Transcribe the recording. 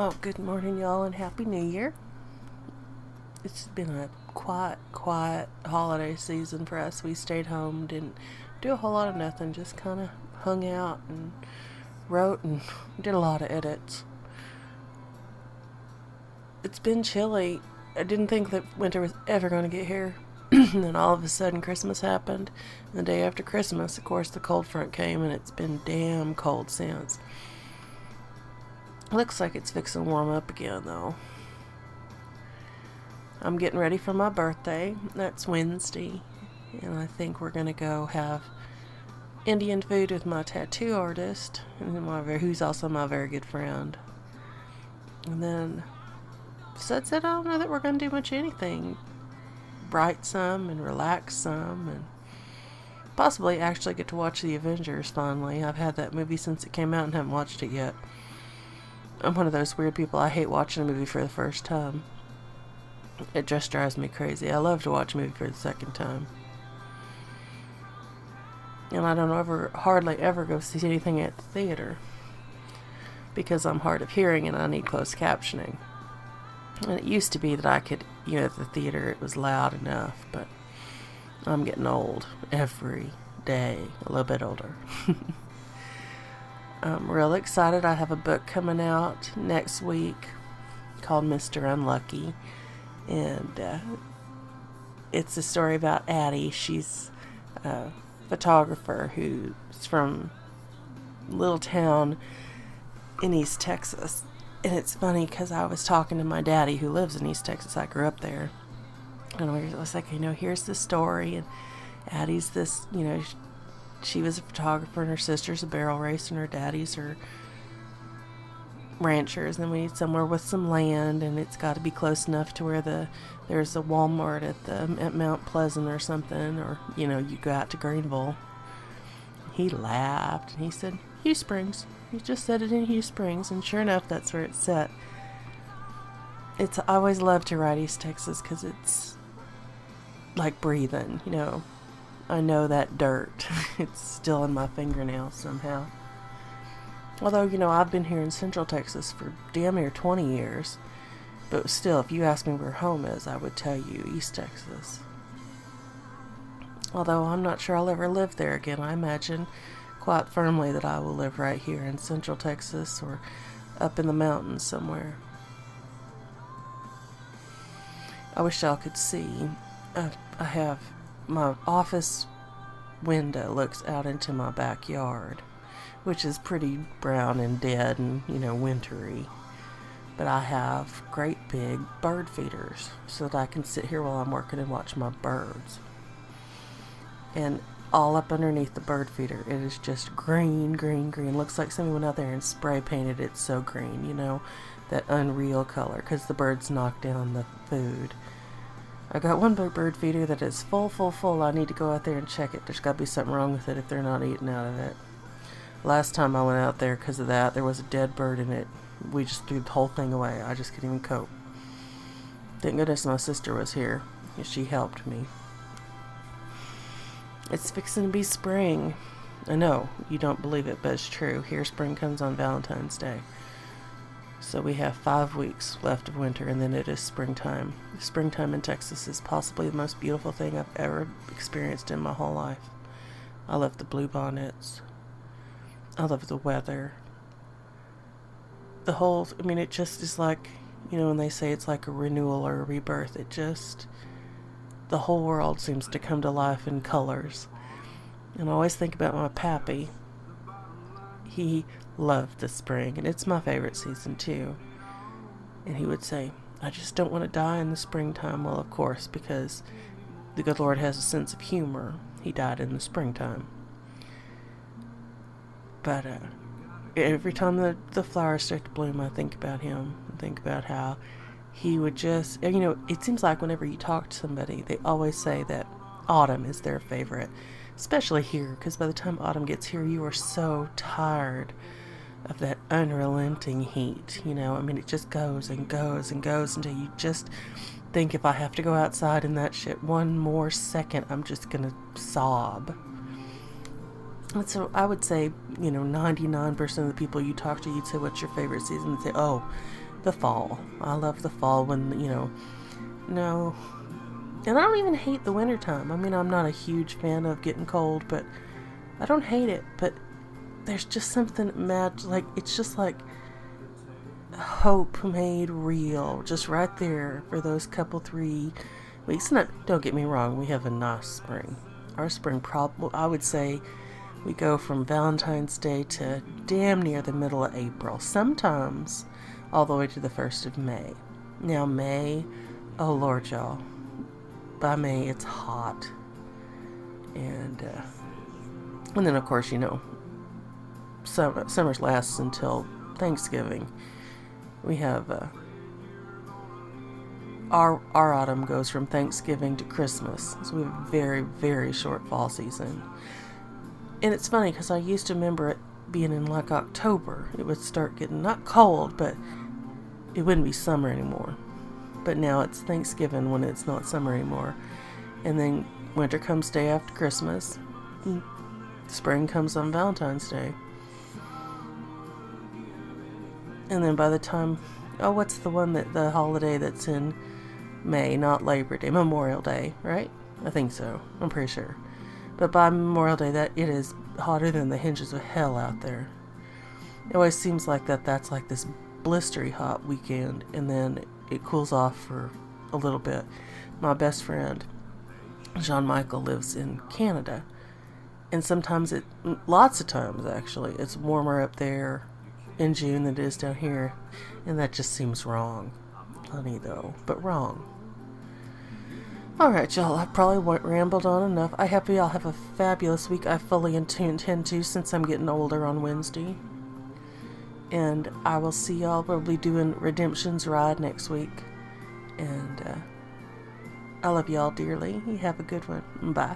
Oh, good morning, y'all, and Happy New Year. It's been a quiet holiday season for us. We stayed home, didn't do a whole lot of nothing, just kind of hung out and wrote and did a lot of edits. It's been chilly. I didn't think that winter was ever going to get here. And then all of a sudden, Christmas happened. And the day after Christmas, of course, the cold front came, and it's been damn cold since. Looks like it's fixing to warm up again, though. I'm getting ready for my birthday. That's Wednesday. And I think we're going to go have Indian food with my tattoo artist, who's also my very good friend. And then, besides that, I don't know that we're going to do much anything. Write some and relax some and possibly actually get to watch The Avengers finally. I've had that movie since it came out and haven't watched it yet. I'm one of those weird people. I hate watching a movie for the first time. It just drives me crazy. I love to watch a movie for the second time. And I don't hardly ever go see anything at the theater because I'm hard of hearing and I need closed captioning. And it used to be that I could, at the theater it was loud enough, but I'm getting old every day, a little bit older. I'm real excited. I have a book coming out next week called Mr. Unlucky. And it's a story about Addie. She's a photographer who's from a little town in East Texas. And it's funny because I was talking to my daddy who lives in East Texas. I grew up there. And I was like, here's the story. And Addie's this, she was a photographer and her sister's a barrel racer and her daddy's are ranchers. And we need somewhere with some land, and it's got to be close enough to where there's a Walmart at Mount Pleasant or something, or you go out to Greenville. He laughed and he said, Hugh Springs. He just said it in Hugh Springs, and sure enough, that's where it's set. I always love to ride East Texas because it's like breathing. I know that dirt. It's still in my fingernails somehow. Although, I've been here in Central Texas for damn near 20 years. But still, if you ask me where home is, I would tell you East Texas. Although I'm not sure I'll ever live there again. I imagine quite firmly that I will live right here in Central Texas or up in the mountains somewhere. I wish y'all could see. I have my office window looks out into my backyard, which is pretty brown and dead and, wintry. But I have great big bird feeders so that I can sit here while I'm working and watch my birds. And all up underneath the bird feeder, it is just green, green, green. Looks like somebody went out there and spray painted it so green, that unreal color, because the birds knock down the food. I got one bird feeder that is full. I need to go out there and check it. There's got to be something wrong with it if they're not eating out of it. Last time I went out there because of that, there was a dead bird in it. We just threw the whole thing away. I just couldn't even cope. Thank goodness my sister was here. She helped me. It's fixing to be spring. I know, you don't believe it, but it's true. Here spring comes on Valentine's Day. So we have 5 weeks left of winter, and then it is springtime. Springtime in Texas is possibly the most beautiful thing I've ever experienced in my whole life. I love the bluebonnets. I love the weather. It just is like, when they say it's like a renewal or a rebirth, the whole world seems to come to life in colors. And I always think about my pappy. He loved the spring, and it's my favorite season too. And he would say, I just don't want to die in the springtime. Well, of course, because the good Lord has a sense of humor. He died in the springtime. But every time the flowers start to bloom, I think about him. I think about how he would just, it seems like whenever you talk to somebody, they always say that autumn is their favorite. Especially here, because by the time autumn gets here, you are so tired of that unrelenting heat. It just goes and goes and goes until you just think, if I have to go outside in that shit one more second, I'm just gonna sob. And so I would say, 99% of the people you talk to, you'd say, what's your favorite season? They'd say, oh, the fall. I love the fall when, no. And I don't even hate the wintertime. I mean, I'm not a huge fan of getting cold, but I don't hate it. But there's just something like, it's just like hope made real, just right there for those couple 3 weeks. Don't get me wrong, we have a nice spring. Our spring I would say we go from Valentine's Day to damn near the middle of April, sometimes all the way to the 1st of May. Now May, oh Lord y'all, by May it's hot. And then of course, summer lasts until Thanksgiving. We have our autumn goes from Thanksgiving to Christmas, so we have a very, very short fall season. And it's funny because I used to remember it being in like October. It would start getting not cold, but it wouldn't be summer anymore. But now it's Thanksgiving when it's not summer anymore. And then winter comes day after Christmas. And spring comes on Valentine's Day. And then by the time, what's the holiday that's in May, not Labor Day, Memorial Day, right? I think so. I'm pretty sure. But by Memorial Day, that it is hotter than the hinges of hell out there. It always seems like that's like this blistery hot weekend, and then it cools off for a little bit. My best friend, Jean Michael, lives in Canada, and lots of times actually, it's warmer up there in June than it is down here, and that just seems wrong. Funny though, but wrong. Alright y'all, I probably rambled on enough. I hope y'all have a fabulous week. I fully intend to, since I'm getting older, on Wednesday. And I will see y'all. We'll be doing Redemption's Ride next week. And I love y'all dearly. You have a good one. Bye.